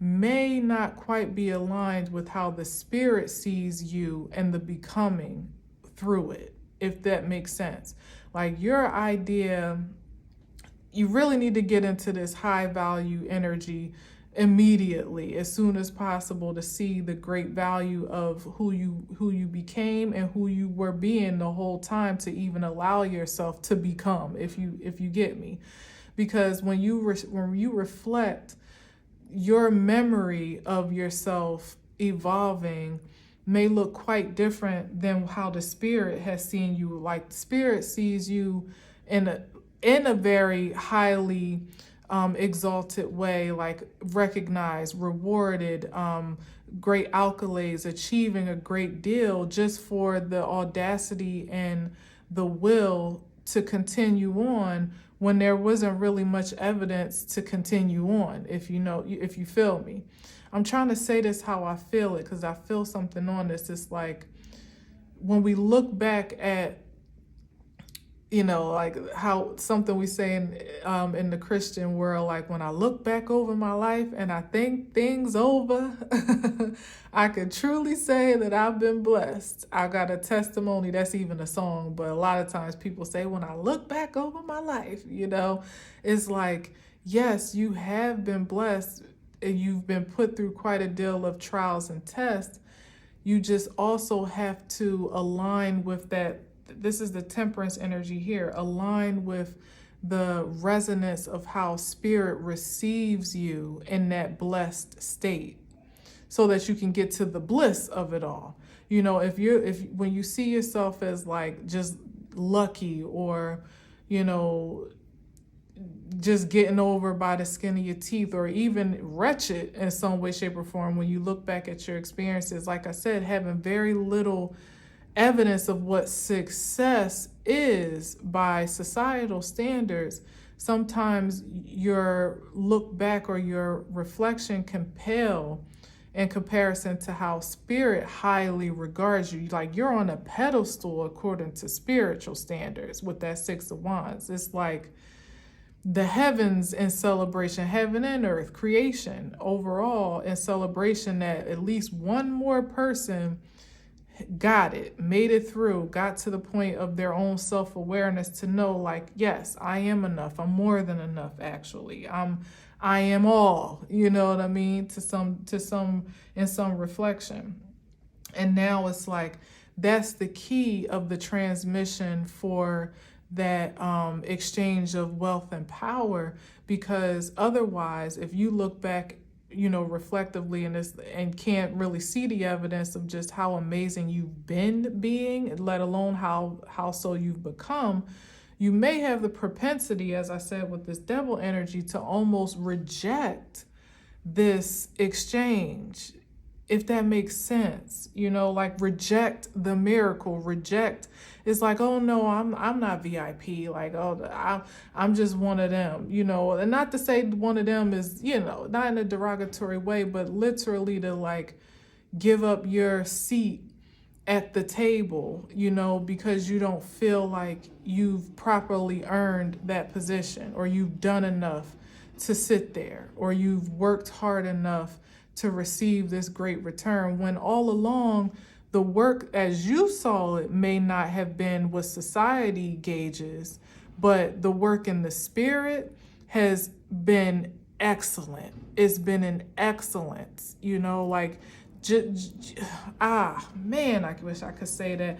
may not quite be aligned with how the spirit sees you and the becoming through it, if that makes sense. Like, your idea, you really need to get into this high value energy immediately, as soon as possible, to see the great value of who you became and who you were being the whole time, to even allow yourself to become, if you get me. Because when you reflect, your memory of yourself evolving may look quite different than how the spirit has seen you. Like, the spirit sees you in a very highly exalted way, like recognized, rewarded, great accolades, achieving a great deal, just for the audacity and the will to continue on, when there wasn't really much evidence to continue on, if you feel me. I'm trying to say this how I feel it, because I feel something on this. It's like, when we look back at, like how something we say in the Christian world, like, when I look back over my life and I think things over, I could truly say that I've been blessed. I got a testimony, that's even a song, but a lot of times people say, when I look back over my life, it's like, yes, you have been blessed, and you've been put through quite a deal of trials and tests. You just also have to align with that. This is the Temperance energy here. Align with the resonance of how spirit receives you in that blessed state, so that you can get to the bliss of it all. When you see yourself as like just lucky, or just getting over by the skin of your teeth, or even wretched in some way, shape, or form, when you look back at your experiences, like I said, having very little evidence of what success is by societal standards, sometimes your look back or your reflection can pale in comparison to how spirit highly regards you. Like, you're on a pedestal according to spiritual standards with that Six of Wands. It's like the heavens in celebration, heaven and earth, creation overall in celebration, that at least one more person got it, made it through, got to the point of their own self-awareness to know, like, yes, I am enough. I'm more than enough, actually. I am all, you know what I mean? In some reflection. And now it's like, that's the key of the transmission for that exchange of wealth and power, because otherwise, if you look back reflectively and can't really see the evidence of just how amazing you've been being, let alone how so you've become, you may have the propensity, as I said, with this devil energy, to almost reject this exchange, if that makes sense. Like reject the miracle, reject. It's like, oh no, I'm not VIP. Like, oh, I'm just one of them. And not to say one of them is, not in a derogatory way, but literally to like give up your seat at the table, because you don't feel like you've properly earned that position, or you've done enough to sit there, or you've worked hard enough to receive this great return, when all along the work as you saw it may not have been what society gauges, but the work in the spirit has been excellent. It's been an excellence, like man, I wish I could say that.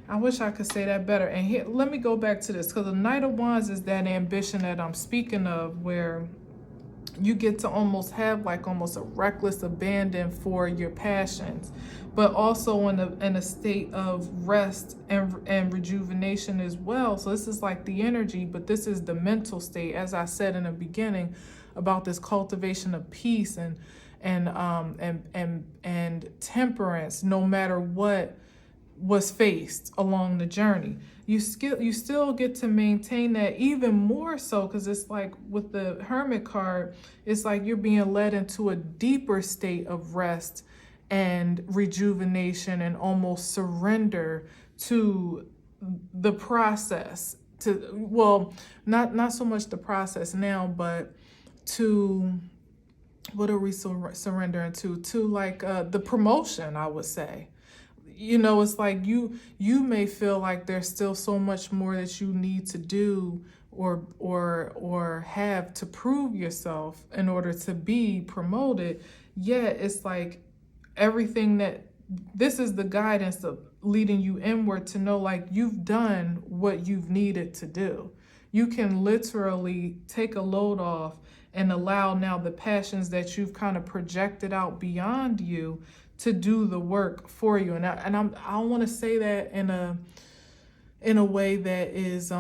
I wish I could say that better. And here, let me go back to this, because the Knight of Wands is that ambition that I'm speaking of, where you get to almost have like almost a reckless abandon for your passions, but also in a state of rest and rejuvenation as well. So this is like the energy, but this is the mental state, as I said in the beginning, about this cultivation of peace and temperance, no matter what was faced along the journey. You still get to maintain that, even more so, because it's like with the Hermit card, it's like you're being led into a deeper state of rest and rejuvenation and almost surrender to the process, not so much the process now, but to, what are we surrendering to like the promotion, I would say. It's like you may feel like there's still so much more that you need to do or have to prove yourself in order to be promoted. Yet it's like this is the guidance of leading you inward to know, like, you've done what you've needed to do. You can literally take a load off and allow now the passions that you've kind of projected out beyond you to do the work for you. And I don't want to say that in a way that is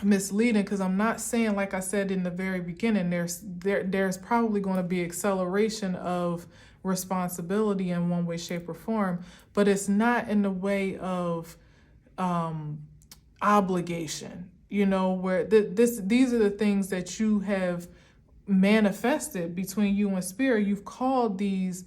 misleading, because I'm not saying, like I said in the very beginning, there's probably going to be acceleration of responsibility in one way, shape, or form, but it's not in the way of obligation, where these are the things that you have manifested between you and spirit. You've called these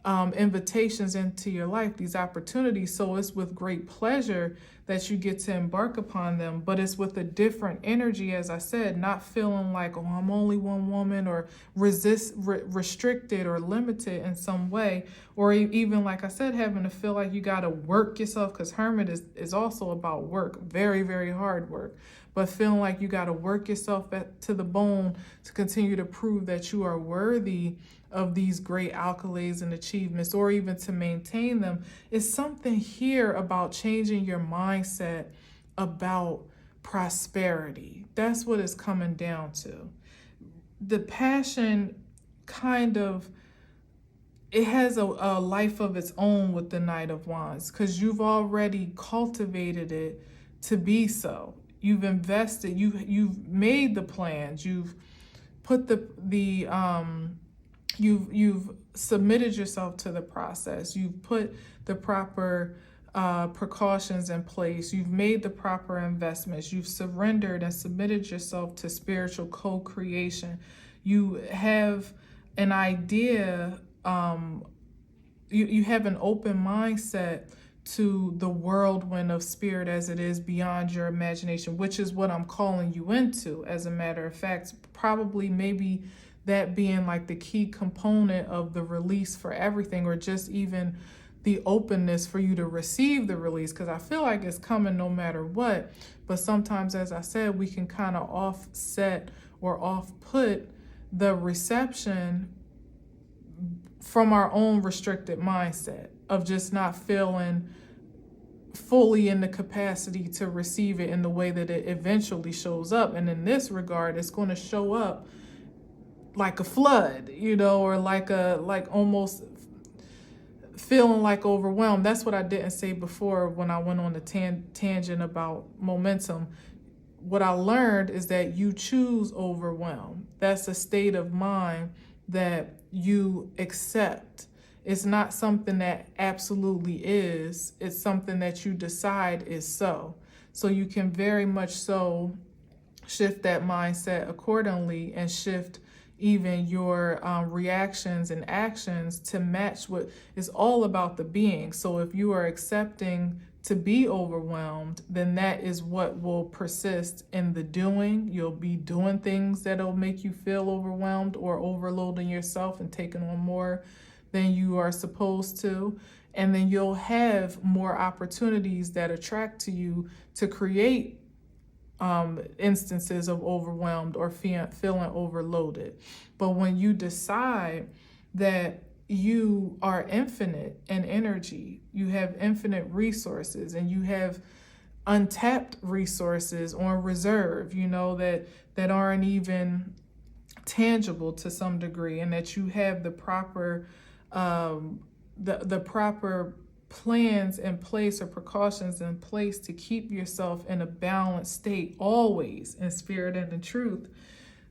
invitations into your life, these opportunities. So it's with great pleasure that you get to embark upon them, but it's with a different energy, as I said, not feeling like, oh, I'm only one woman, or restricted or limited in some way, or even, like I said, having to feel like you got to work yourself, because Hermit is also about work, very, very hard work, but feeling like you got to work yourself to the bone to continue to prove that you are worthy of these great accolades and achievements, or even to maintain them. It's something here about changing your mindset about prosperity. That's what it's coming down to. The passion it has a life of its own with the Knight of Wands, because you've already cultivated it to be so. You've invested, you've made the plans, you've put you've submitted yourself to the process. You've put the proper precautions in place. You've made the proper investments. You've surrendered and submitted yourself to spiritual co-creation. You have an idea, you have an open mindset to the whirlwind of spirit as it is beyond your imagination, which is what I'm calling you into, as a matter of fact. Probably maybe that being like the key component of the release for everything, or just even the openness for you to receive the release, because I feel like it's coming no matter what. But sometimes, as I said, we can kind of offset or off-put the reception from our own restricted mindset of just not feeling fully in the capacity to receive it in the way that it eventually shows up. And in this regard, it's going to show up like a flood, or like almost feeling like overwhelmed. That's what I didn't say before when I went on the tangent about momentum. What I learned is that you choose overwhelm. That's a state of mind that you accept. It's not something that absolutely is. It's something that you decide is so. So you can very much so shift that mindset accordingly and shift even your reactions and actions to match what is all about the being. So if you are accepting to be overwhelmed, then that is what will persist in the doing. You'll be doing things that'll make you feel overwhelmed or overloading yourself and taking on more than you are supposed to. And then you'll have more opportunities that attract to you to create instances of overwhelmed or feeling overloaded. But when you decide that you are infinite in energy, you have infinite resources, and you have untapped resources on reserve, that aren't even tangible to some degree, and that you have the proper the proper plans in place or precautions in place to keep yourself in a balanced state always in spirit and in truth,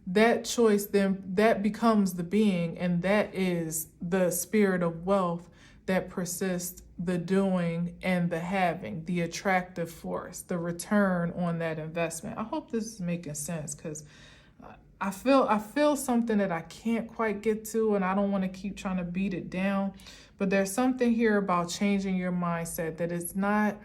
that choice, then that becomes the being, and that is the spirit of wealth that persists the doing and the having, the attractive force, the return on that investment. I hope this is making sense, because I feel something that I can't quite get to, and I don't want to keep trying to beat it down. But there's something here about changing your mindset that it's not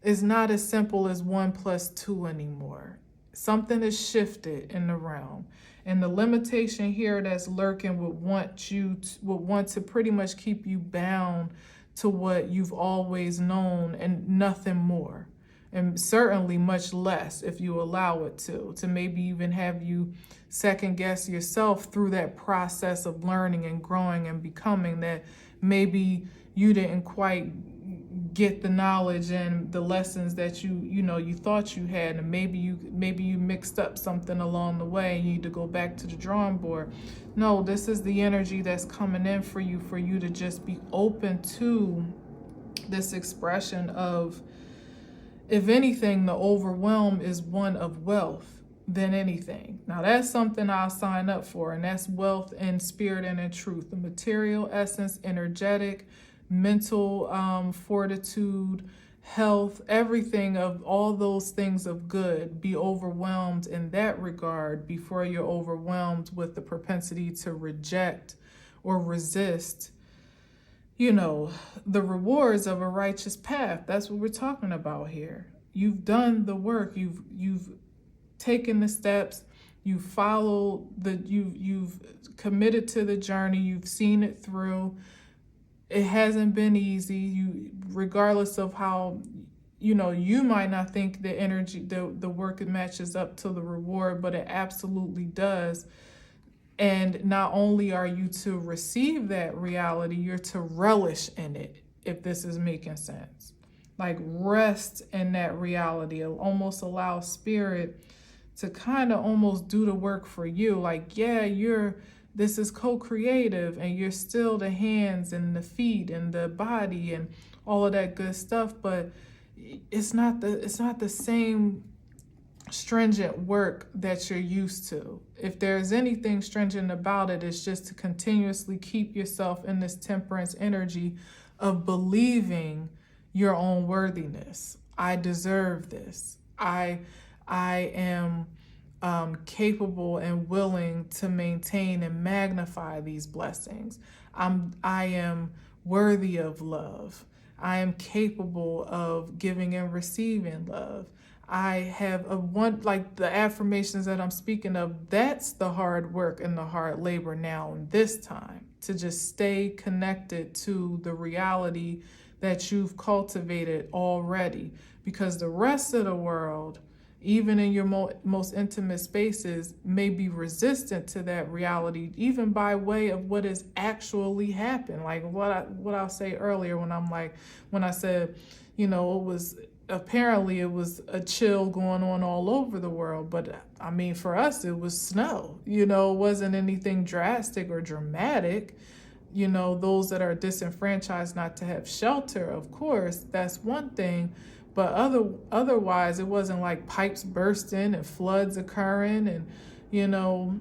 as simple as 1 + 2 anymore. Something is shifted in the realm, and the limitation here that's lurking would want to pretty much keep you bound to what you've always known and nothing more. And certainly much less if you allow it to maybe even have you second guess yourself through that process of learning and growing and becoming, that maybe you didn't quite get the knowledge and the lessons that you thought you had, and maybe you mixed up something along the way and you need to go back to the drawing board. No, this is the energy that's coming in for you to just be open to this expression of, if anything, the overwhelm is one of wealth than anything. Now that's something I'll sign up for, and that's wealth in spirit and in truth. The material essence, energetic, mental fortitude, health, everything of all those things of good. Be overwhelmed in that regard before you're overwhelmed with the propensity to reject or resist the rewards of a righteous path. That's what we're talking about here. You've done the work. You've taken the steps. You follow you've committed to the journey. You've seen it through. It hasn't been easy. Regardless of how, you might not think the energy, the work, it matches up to the reward, but it absolutely does. And not only are you to receive that reality, you're to relish in it, if this is making sense. Like rest in that reality. It'll almost allow spirit to kind of almost do the work for you. Like, yeah, this is co-creative, and you're still the hands and the feet and the body and all of that good stuff, but it's not the same stringent work that you're used to. If there's anything stringent about it, it's just to continuously keep yourself in this temperance energy of believing your own worthiness. I deserve this. I am capable and willing to maintain and magnify these blessings. I am worthy of love. I am capable of giving and receiving love. I have like the affirmations that I'm speaking of, that's the hard work and the hard labor now in this time, to just stay connected to the reality that you've cultivated already, because the rest of the world, even in your most intimate spaces, may be resistant to that reality, even by way of what has actually happened. Like what I'll say earlier when I said, it was apparently it was a chill going on all over the world. But I mean, for us, it was snow. You know, it wasn't anything drastic or dramatic. You know, those that are disenfranchised not to have shelter, of course, that's one thing. But otherwise, it wasn't like pipes bursting and floods occurring and, you know,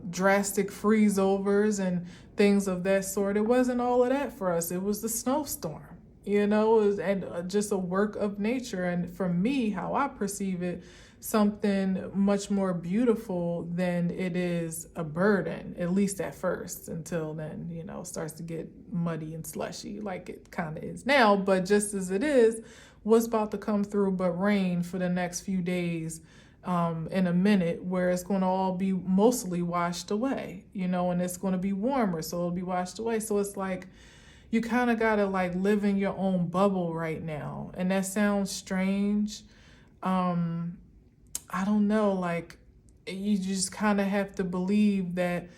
drastic freeze overs and things of that sort. It wasn't all of that for us. It was the snowstorm, you know, and just a work of nature. And for me, how I perceive it, something much more beautiful than it is a burden, at least at first, until then, you know, it starts to get muddy and slushy like it kind of is now. But just as it is, what's about to come through but rain for the next few days, in a minute, where it's going to all be mostly washed away, you know, and it's going to be warmer, so it'll be washed away. So it's like you kind of got to like live in your own bubble right now. And that sounds strange. I don't know, like you just kind of have to believe that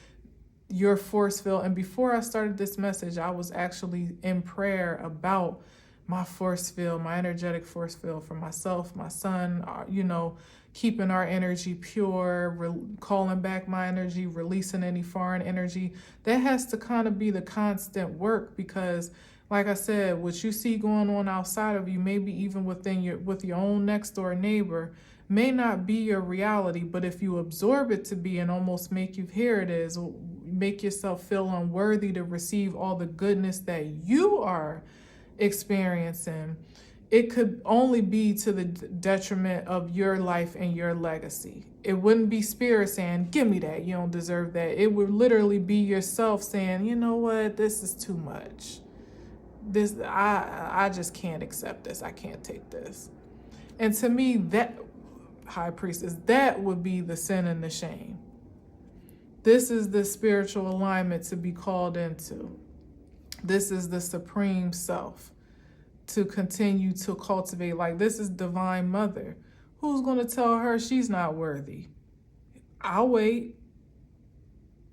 your force field. And before I started this message, I was actually in prayer about my force field, my energetic force field for myself, my son, you know, keeping our energy pure, calling back my energy, releasing any foreign energy. That has to kind of be the constant work, because like I said, what you see going on outside of you, maybe even with your own next door neighbor, may not be your reality. But if you absorb it to be and almost make you, here it is, make yourself feel unworthy to receive all the goodness that you are experiencing, it could only be to the detriment of your life and your legacy. It wouldn't be spirit saying, give me that, you don't deserve that. It would literally be yourself saying, you know what, this is too much. I just can't accept this. I can't take this. And to me, that, high priestess, that would be the sin and the shame. This is the spiritual alignment to be called into. This is the supreme self to continue to cultivate. Like, this is divine mother. Who's going to tell her she's not worthy? I'll wait.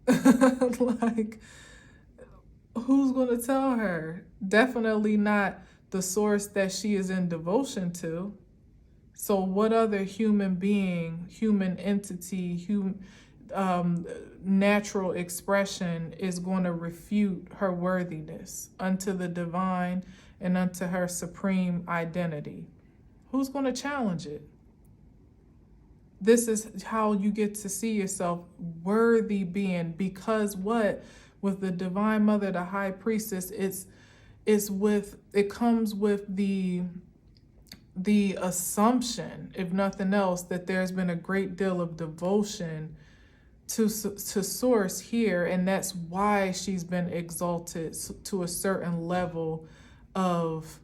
Like, who's going to tell her? Definitely not the source that she is in devotion to. So what other human being, human entity, natural expression is going to refute her worthiness unto the divine and unto her supreme identity? Who's going to challenge it? This is how you get to see yourself worthy being, because what? With the divine mother, the high priestess, it comes with the assumption, if nothing else, that there's been a great deal of devotion to source here, and that's why she's been exalted to a certain level of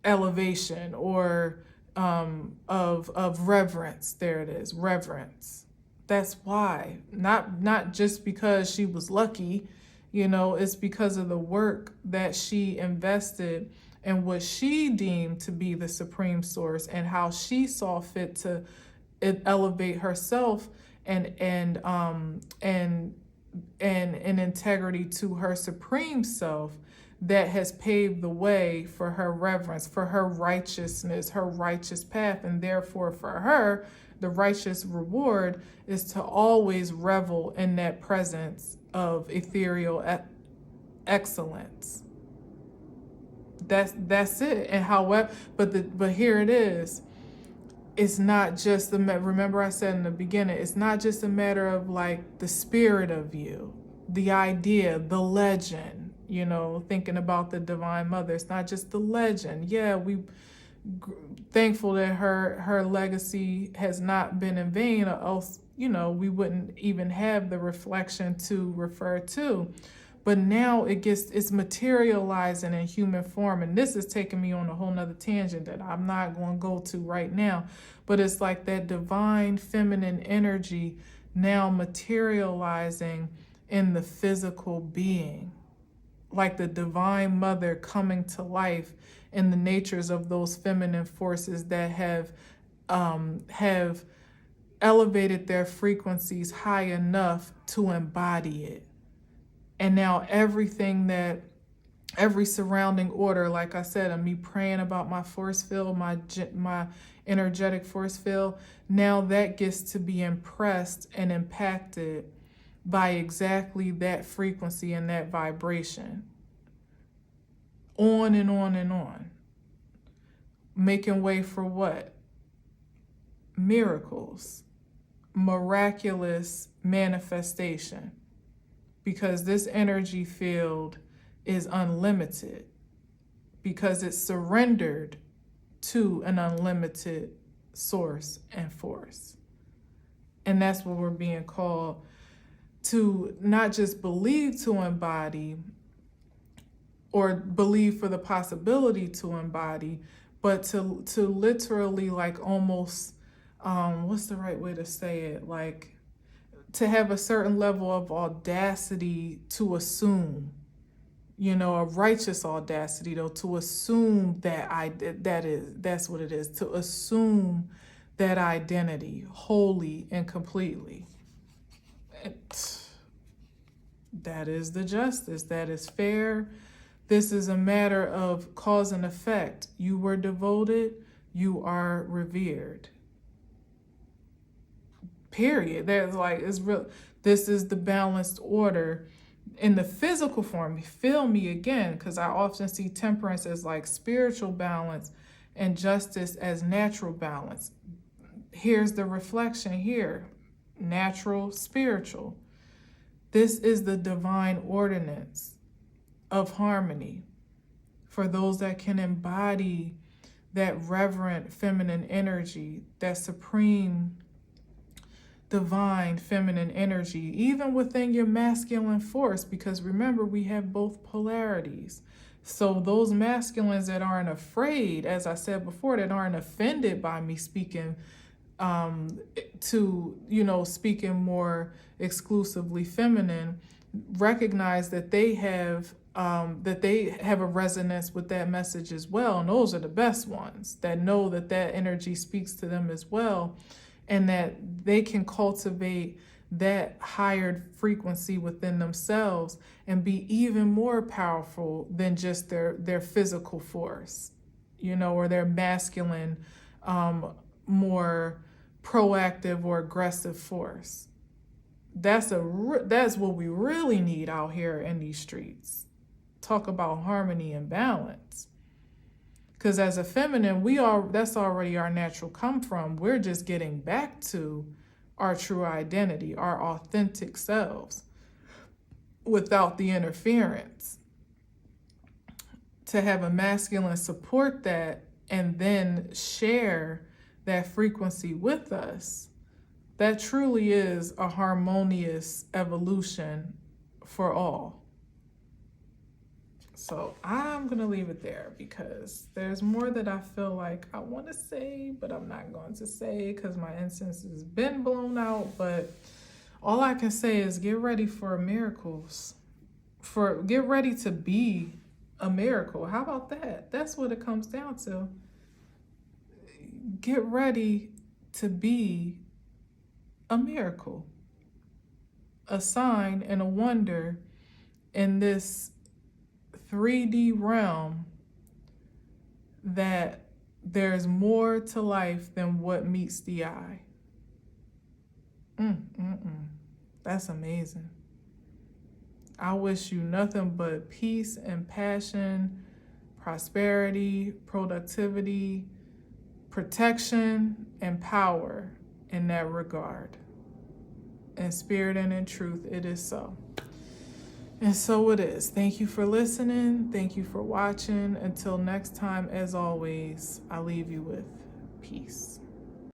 elevation, or of reverence. There it is, reverence. That's why, not just because she was lucky, you know, it's because of the work that she invested and what she deemed to be the supreme source, and how she saw fit to elevate herself and in integrity to her supreme self, that has paved the way for her reverence, for her righteousness, her righteous path. And therefore for her, the righteous reward is to always revel in that presence of ethereal excellence. That's it. And however, but here it is. It's not just remember I said in the beginning, it's not just a matter of like the spirit of you, the idea, the legend, you know, thinking about the divine mother. It's not just the legend. Yeah, we thankful that her legacy has not been in vain, or else, you know, we wouldn't even have the reflection to refer to. But now it's materializing in human form. And this is taking me on a whole nother tangent that I'm not going to go to right now. But it's like that divine feminine energy now materializing in the physical being. Like the divine mother coming to life in the natures of those feminine forces that have elevated their frequencies high enough to embody it. And now everything that every surrounding order, like I said, and me praying about my force field, my energetic force field, now that gets to be impressed and impacted by exactly that frequency and that vibration. On and on and on. Making way for what? Miracles. Miraculous manifestation. Because this energy field is unlimited. Because it's surrendered to an unlimited source and force. And that's what we're being called to not just believe to embody or believe for the possibility to embody, but to literally like almost, what's the right way to say it? Like to have a certain level of audacity to assume, a righteous audacity though, to assume that's what it is, to assume that identity wholly and completely. That is the justice. That is fair. This is a matter of cause and effect. You were devoted, you are revered. Period. There's like, it's real. This is the balanced order in the physical form. Feel me again, because I often see temperance as like spiritual balance and justice as natural balance. Here's the reflection here. Natural, spiritual. This is the divine ordinance of harmony for those that can embody that reverent feminine energy, that supreme divine feminine energy, even within your masculine force, because remember, we have both polarities. So those masculines that aren't afraid, as I said before, that aren't offended by me speaking speaking more exclusively feminine, recognize that they have a resonance with that message as well. And those are the best ones that know that energy speaks to them as well, and that they can cultivate that higher frequency within themselves and be even more powerful than just their physical force, or their masculine, more proactive or aggressive force. That's what we really need out here in these streets. Talk about harmony and balance. Because as a feminine, that's already our natural come from. We're just getting back to our true identity, our authentic selves, without the interference. To have a masculine support that and then share that frequency with us, that truly is a harmonious evolution for all. So I'm going to leave it there because there's more that I feel like I want to say, but I'm not going to say because my incense has been blown out. But all I can say is get ready for miracles. Get ready to be a miracle. How about that? That's what it comes down to. Get ready to be a miracle, a sign and a wonder in this 3D realm, that there's more to life than what meets the eye. That's amazing. I wish you nothing but peace and passion, prosperity, productivity, protection, and power in that regard. In spirit and in truth, it is so. And so it is. Thank you for listening. Thank you for watching. Until next time, as always, I leave you with peace.